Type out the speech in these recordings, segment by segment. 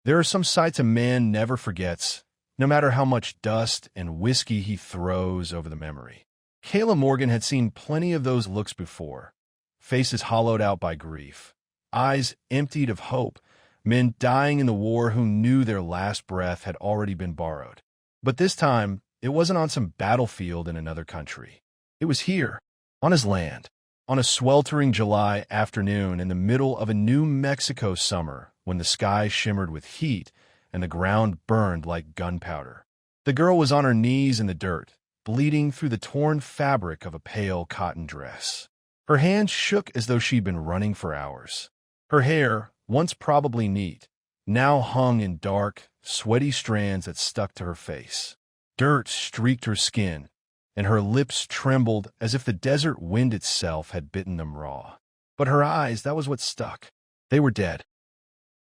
There are some sights a man never forgets, no matter how much dust and whiskey he throws over the memory. Kayla Morgan had seen plenty of those looks before. Faces hollowed out by grief, eyes emptied of hope, men dying in the war who knew their last breath had already been borrowed. But this time, it wasn't on some battlefield in another country. It was here, on his land, on a sweltering July afternoon in the middle of a New Mexico summer when the sky shimmered with heat and the ground burned like gunpowder. The girl was on her knees in the dirt, bleeding through the torn fabric of a pale cotton dress. Her hands shook as though she'd been running for hours. Her hair, once probably neat, now hung in dark, sweaty strands that stuck to her face. Dirt streaked her skin, and her lips trembled as if the desert wind itself had bitten them raw. But her eyes, that was what stuck. They were dead.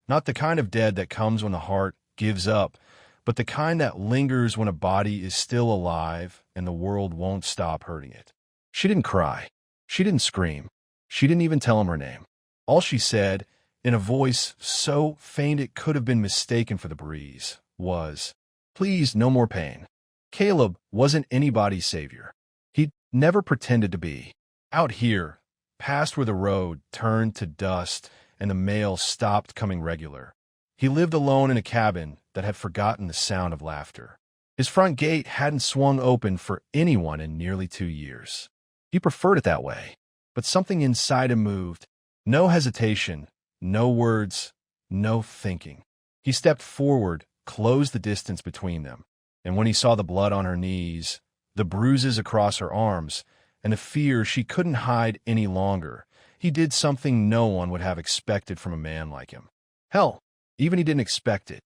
Not the kind of dead that comes when the heart gives up, but the kind that lingers when a body is still alive and the world won't stop hurting it. She didn't cry. She didn't scream. She didn't even tell him her name. All she said, in a voice so faint it could have been mistaken for the breeze, was, "Please, no more pain." Caleb wasn't anybody's savior. He'd never pretended to be. Out here, past where the road turned to dust and the mail stopped coming regular, he lived alone in a cabin that had forgotten the sound of laughter. His front gate hadn't swung open for anyone in nearly 2 years. He preferred it that way, but something inside him moved. No hesitation, no words, no thinking. He stepped forward, closed the distance between them, and when he saw the blood on her knees, the bruises across her arms, and the fear she couldn't hide any longer, he did something no one would have expected from a man like him. Hell, even he didn't expect it.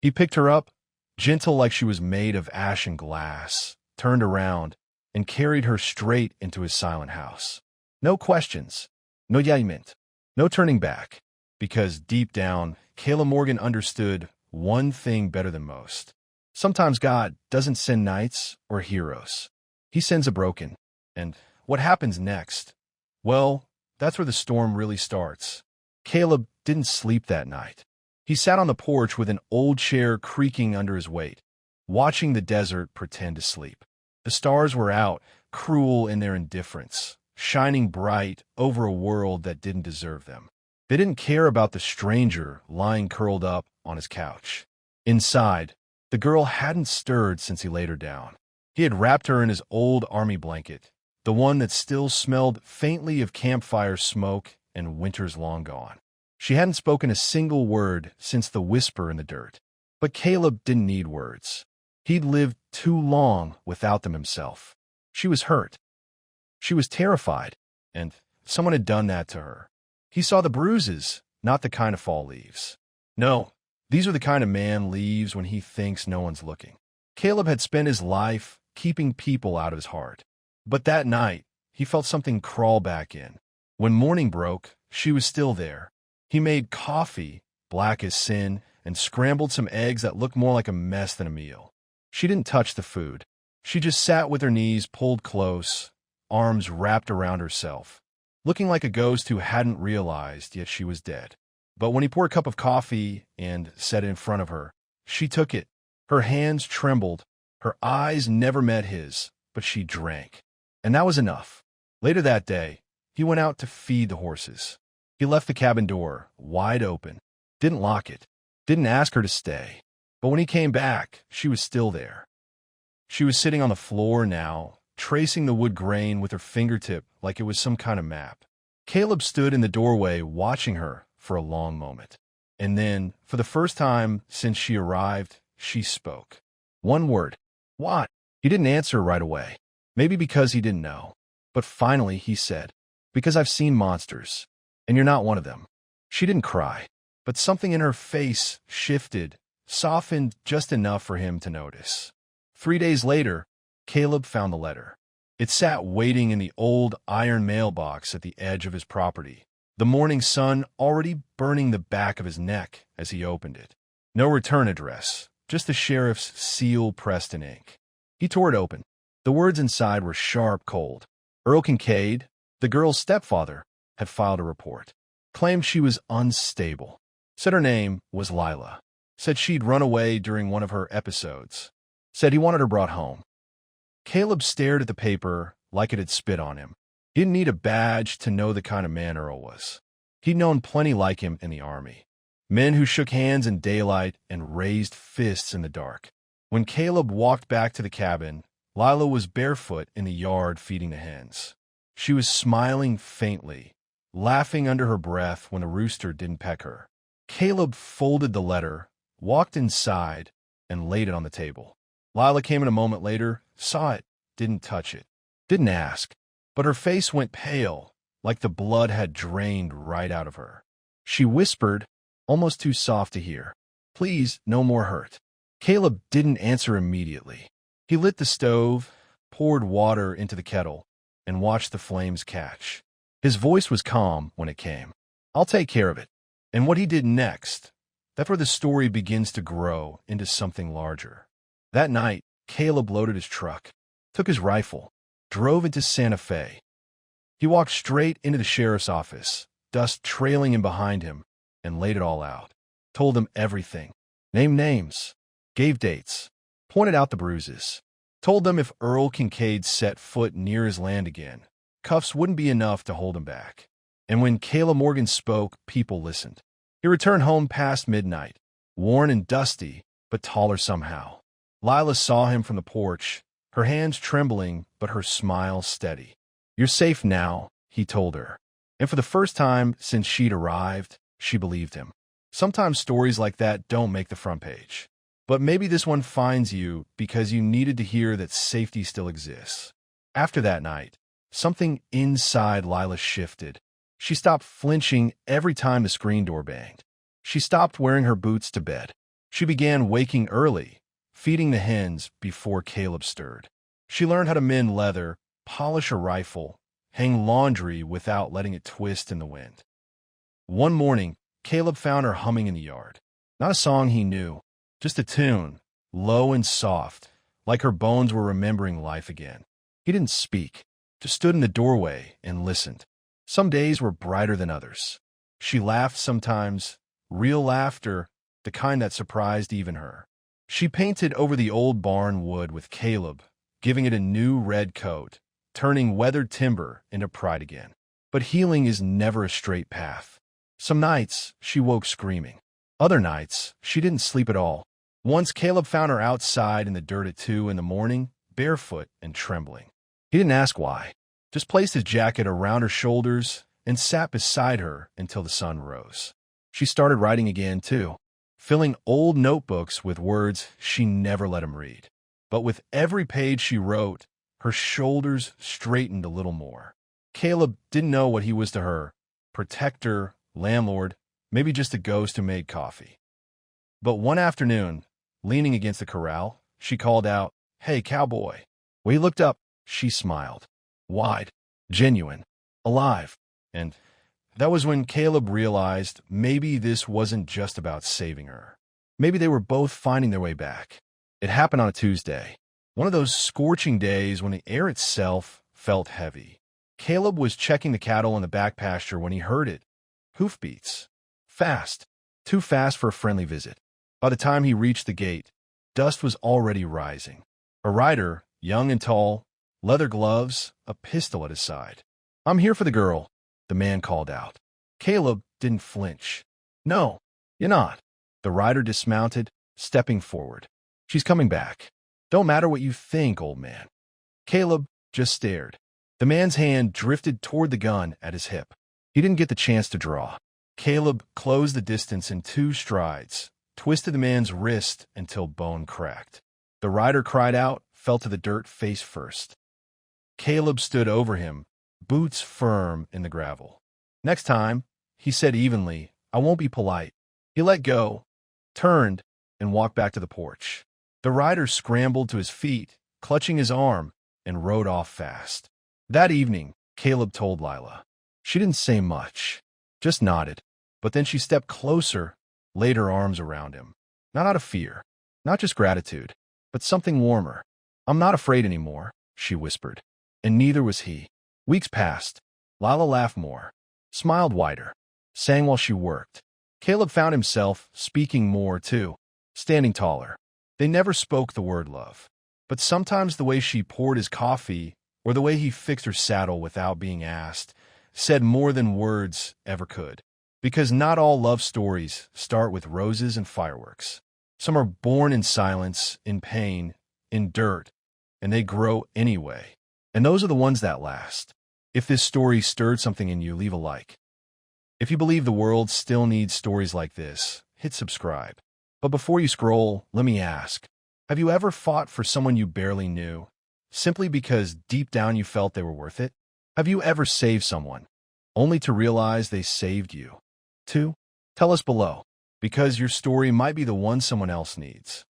He picked her up, gentle like she was made of ashen glass, turned around, and carried her straight into his silent house. No questions, no judgment, no turning back, because deep down, Kayla Morgan understood one thing better than most. Sometimes God doesn't send knights or heroes. He sends a broken. And what happens next? Well, that's where the storm really starts. Caleb didn't sleep that night. He sat on the porch with an old chair creaking under his weight, watching the desert pretend to sleep. The stars were out, cruel in their indifference, shining bright over a world that didn't deserve them. They didn't care about the stranger lying curled up on his couch. Inside, the girl hadn't stirred since he laid her down. He had wrapped her in his old army blanket, the one that still smelled faintly of campfire smoke and winters long gone. She hadn't spoken a single word since the whisper in the dirt. But Caleb didn't need words. He'd lived too long without them himself. She was hurt. She was terrified, and someone had done that to her. He saw the bruises, not the kind of fall leaves. No, these are the kind of man leaves when he thinks no one's looking. Caleb had spent his life keeping people out of his heart. But that night, he felt something crawl back in. When morning broke, she was still there. He made coffee, black as sin, and scrambled some eggs that looked more like a mess than a meal. She didn't touch the food. She just sat with her knees pulled close, arms wrapped around herself, looking like a ghost who hadn't realized yet she was dead. But when he poured a cup of coffee and set it in front of her, she took it. Her hands trembled. Her eyes never met his, but she drank. And that was enough. Later that day, he went out to feed the horses. He left the cabin door wide open, didn't lock it, didn't ask her to stay. But when he came back, she was still there. She was sitting on the floor now, tracing the wood grain with her fingertip like it was some kind of map. Caleb stood in the doorway watching her for a long moment. And then, for the first time since she arrived, she spoke. One word. What? He didn't answer right away. Maybe because he didn't know. But finally he said, "Because I've seen monsters, and you're not one of them." She didn't cry, but something in her face shifted, softened just enough for him to notice. 3 days later, Caleb found the letter. It sat waiting in the old iron mailbox at the edge of his property, the morning sun already burning the back of his neck as he opened it. No return address, just the sheriff's seal pressed in ink. He tore it open. The words inside were sharp cold. Earl Kincaid, the girl's stepfather, had filed a report. Claimed she was unstable. Said her name was Lila. Said she'd run away during one of her episodes. Said he wanted her brought home. Caleb stared at the paper like it had spit on him. He didn't need a badge to know the kind of man Earl was. He'd known plenty like him in the army. Men who shook hands in daylight and raised fists in the dark. When Caleb walked back to the cabin, Lila was barefoot in the yard feeding the hens. She was smiling faintly, laughing under her breath when the rooster didn't peck her. Caleb folded the letter, walked inside, and laid it on the table. Lila came in a moment later, saw it, didn't touch it, didn't ask, but her face went pale, like the blood had drained right out of her. She whispered, almost too soft to hear, "Please, no more hurt." Caleb didn't answer immediately. He lit the stove, poured water into the kettle, and watched the flames catch. His voice was calm when it came. "I'll take care of it." And what he did next, that's where the story begins to grow into something larger. That night, Caleb loaded his truck, took his rifle, drove into Santa Fe. He walked straight into the sheriff's office, dust trailing in behind him, and laid it all out. Told them everything. Named names. Gave dates. Pointed out the bruises. Told them if Earl Kincaid set foot near his land again, cuffs wouldn't be enough to hold him back. And when Kayla Morgan spoke, people listened. He returned home past midnight, worn and dusty, but taller somehow. Lila saw him from the porch, her hands trembling, but her smile steady. "You're safe now," he told her. And for the first time since she'd arrived, she believed him. Sometimes stories like that don't make the front page. But maybe this one finds you because you needed to hear that safety still exists. After that night, something inside Lila shifted. She stopped flinching every time the screen door banged. She stopped wearing her boots to bed. She began waking early, feeding the hens before Caleb stirred. She learned how to mend leather, polish a rifle, hang laundry without letting it twist in the wind. One morning, Caleb found her humming in the yard. Not a song he knew, just a tune, low and soft, like her bones were remembering life again. He didn't speak, just stood in the doorway and listened. Some days were brighter than others. She laughed sometimes, real laughter, the kind that surprised even her. She painted over the old barn wood with Caleb, giving it a new red coat, turning weathered timber into pride again. But healing is never a straight path. Some nights, she woke screaming. Other nights, she didn't sleep at all. Once Caleb found her outside in the dirt at 2 in the morning, barefoot and trembling. He didn't ask why, just placed his jacket around her shoulders and sat beside her until the sun rose. She started writing again, too, filling old notebooks with words she never let him read. But with every page she wrote, her shoulders straightened a little more. Caleb didn't know what he was to her, protector, landlord, maybe just a ghost who made coffee. But one afternoon, leaning against the corral, she called out, "Hey, cowboy." When he looked up, she smiled. Wide, genuine, alive. And that was when Caleb realized maybe this wasn't just about saving her. Maybe they were both finding their way back. It happened on a Tuesday, one of those scorching days when the air itself felt heavy. Caleb was checking the cattle in the back pasture when he heard it. Hoofbeats. Fast. Too fast for a friendly visit. By the time he reached the gate, dust was already rising. A rider, young and tall, leather gloves, a pistol at his side. "I'm here for the girl," the man called out. Caleb didn't flinch. "No, you're not." The rider dismounted, stepping forward. "She's coming back. Don't matter what you think, old man." Caleb just stared. The man's hand drifted toward the gun at his hip. He didn't get the chance to draw. Caleb closed the distance in 2 strides, twisted the man's wrist until bone cracked. The rider cried out, fell to the dirt face first. Caleb stood over him, boots firm in the gravel. "Next time," he said evenly, "I won't be polite." He let go, turned, and walked back to the porch. The rider scrambled to his feet, clutching his arm, and rode off fast. That evening, Caleb told Lila. She didn't say much, just nodded. But then she stepped closer, laid her arms around him. Not out of fear, not just gratitude, but something warmer. "I'm not afraid anymore," she whispered. And neither was he. Weeks passed. Lila laughed more, smiled wider, sang while she worked. Caleb found himself speaking more, too. standing taller. They never spoke the word love. But sometimes the way she poured his coffee, or the way he fixed her saddle without being asked, said more than words ever could. Because not all love stories start with roses and fireworks. Some are born in silence, in pain, in dirt, and they grow anyway. And those are the ones that last. If this story stirred something in you, leave a like. If you believe the world still needs stories like this, hit subscribe. But before you scroll, let me ask, have you ever fought for someone you barely knew, simply because deep down you felt they were worth it? Have you ever saved someone, only to realize they saved you? 2. Tell us below, because your story might be the one someone else needs.